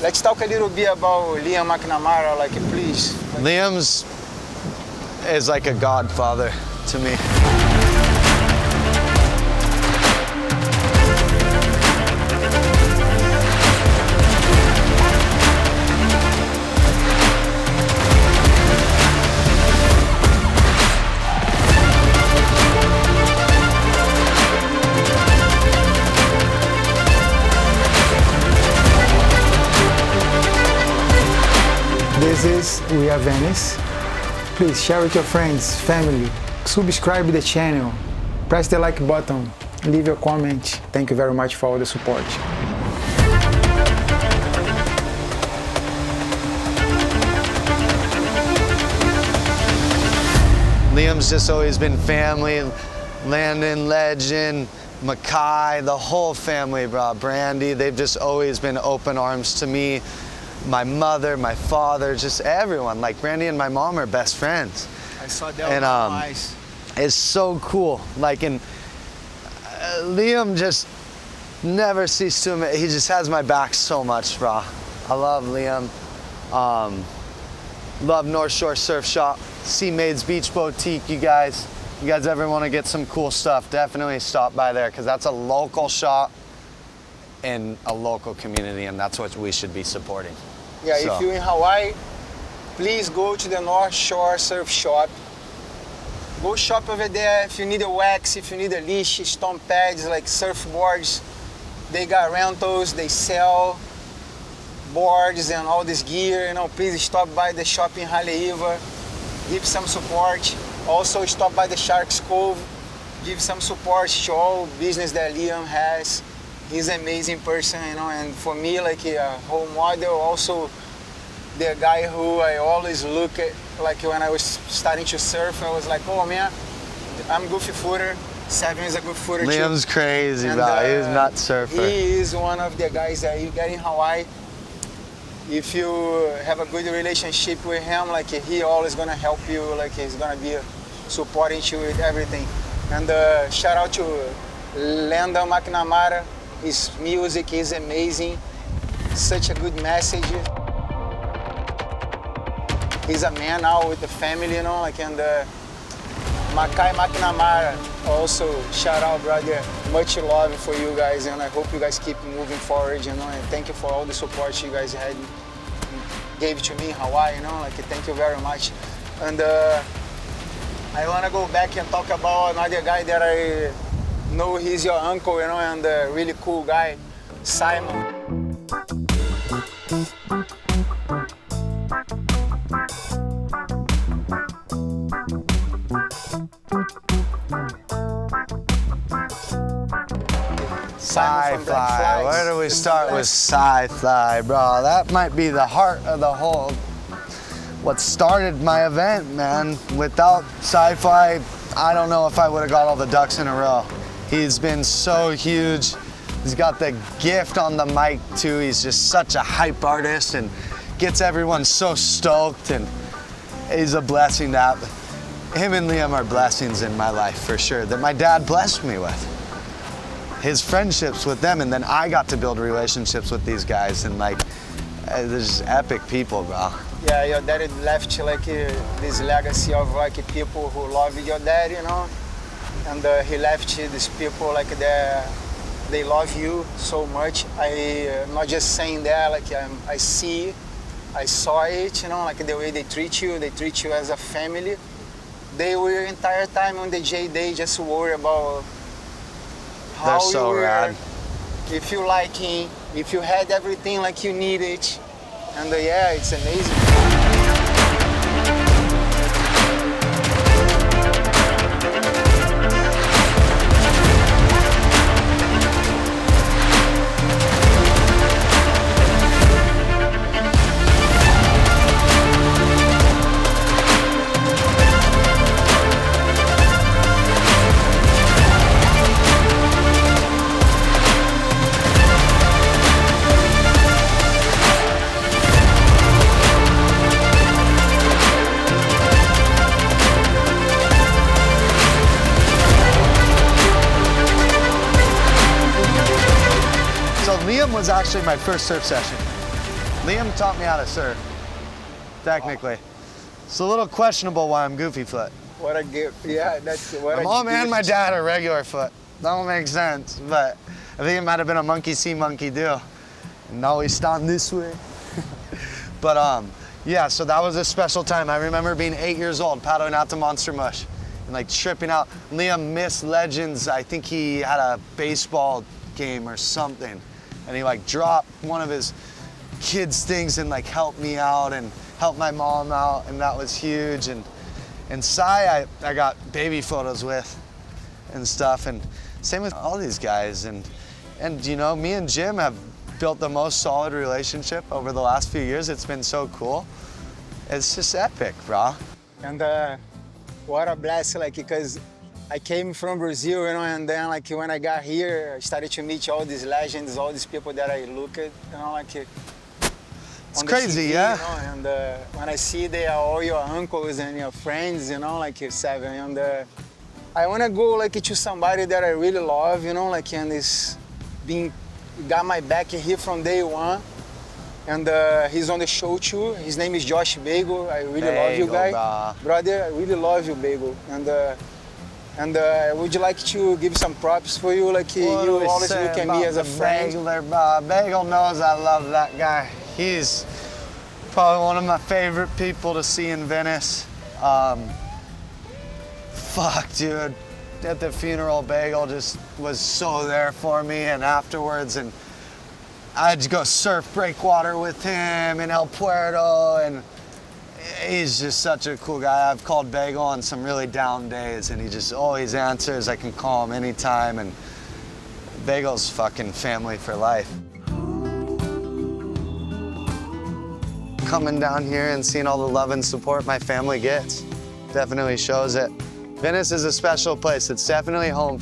Let's talk a little bit about Liam McNamara, like, please. Liam's is like a godfather to me. This is We Are Venice. Please share with your friends, family, subscribe to the channel, press the like button, leave your comment. Thank you very much for all the support. Liam's just always been family. Landon, Legend, Mackay, the whole family, bro. Brandy, they've just always been open arms to me. My mother, my father, just everyone. Like Brandy and my mom are best friends. I saw that and, with my eyes. It's so cool. Like, and Liam just never ceased to admit, he just has my back so much, bro. I love Liam. Love North Shore Surf Shop, Sea Maids Beach Boutique, you guys ever want to get some cool stuff, definitely stop by there, because that's a local shop in a local community, and that's what we should be supporting. Yeah, so. If you're in Hawaii, please go to the North Shore Surf Shop. Go shop over there. If you need a wax, if you need a leash, stomp pads, like surfboards, they got rentals, they sell boards and all this gear. You know, please stop by the shop in Haleiwa, give some support. Also stop by the Sharks Cove, give some support to all business that Liam has. He's an amazing person, you know, and for me, like a role model, also the guy who I always look at, like when I was starting to surf, I was like, oh man, I'm goofy footer, Seven is a good footer too. Liam's crazy, and, bro. He's not surfer. He is one of the guys that you get in Hawaii. If you have a good relationship with him, like he always gonna help you, like he's gonna be supporting you with everything. And shout out to Liam McNamara. His music is amazing, such a good message. He's a man now with the family, you know, like, and Mackay McNamara, also shout out, brother. Much love for you guys, and I hope you guys keep moving forward, you know, and thank you for all the support you guys gave to me in Hawaii, you know, like, thank you very much. And I wanna go back and talk about another guy that I know he's your uncle, you know, and a really cool guy, Simon. Sci-Fly. Where do we start with Sci-Fly, bro? That might be the heart of the whole, what started my event, man. Without Sci-Fly, I don't know if I would have got all the ducks in a row. He's been so huge. He's got the gift on the mic too. He's just such a hype artist and gets everyone so stoked, and he's a blessing to have. Him and Liam are blessings in my life for sure, that my dad blessed me with. His friendships with them, and then I got to build relationships with these guys, and like, there's epic people, bro. Yeah, your dad left like this legacy of like people who love your dad, you know, and he left these people like they love you so much. I'm not just saying that, like I saw it, you know, like the way they treat you as a family. They were entire time on the J Day just worry about how They're so you were, rad. if you like him, if you had everything like you needed, and yeah, it's amazing. Liam was actually my first surf session. Liam taught me how to surf, technically. It's a little questionable why I'm goofy foot. What a gift. Yeah, that's what a Oh man, gift. my dad had a regular foot. That don't make sense, but I think it might have been a monkey see, monkey do. And now we stand this way. But yeah, so that was a special time. I remember being 8 years old, paddling out to Monster Mush and like tripping out. Liam missed Legends. I think he had a baseball game or something. And he like dropped one of his kids' things and like helped me out and helped my mom out, and that was huge. And Sai, I got baby photos with and stuff, and same with all these guys. And you know, me and Jim have built the most solid relationship over the last few years. It's been so cool. It's just epic, bro. And what a blessing, like, because I came from Brazil, you know, and then like when I got here, I started to meet all these legends, all these people that I look at, you know, like it's crazy, TV, yeah. You know, and when I see they are all your uncles and your friends, you know, like Seven, and I wanna go like to somebody that I really love, you know, like, and is got my back here from day one. And he's on the show too. His name is Josh Bagel. I really love you, guy. Brother, I really love you, Bagel. And would you like to give some props for you? Like you always look at me as a friend. Bagel knows I love that guy. He's probably one of my favorite people to see in Venice. Fuck, dude. At the funeral, Bagel just was so there for me, and afterwards, and I'd go surf breakwater with him in El Puerto, and he's just such a cool guy. I've called Bagel on some really down days, and he just always answers. I can call him anytime, and Bagel's fucking family for life. Coming down here and seeing all the love and support my family gets definitely shows it. Venice is a special place. It's definitely home.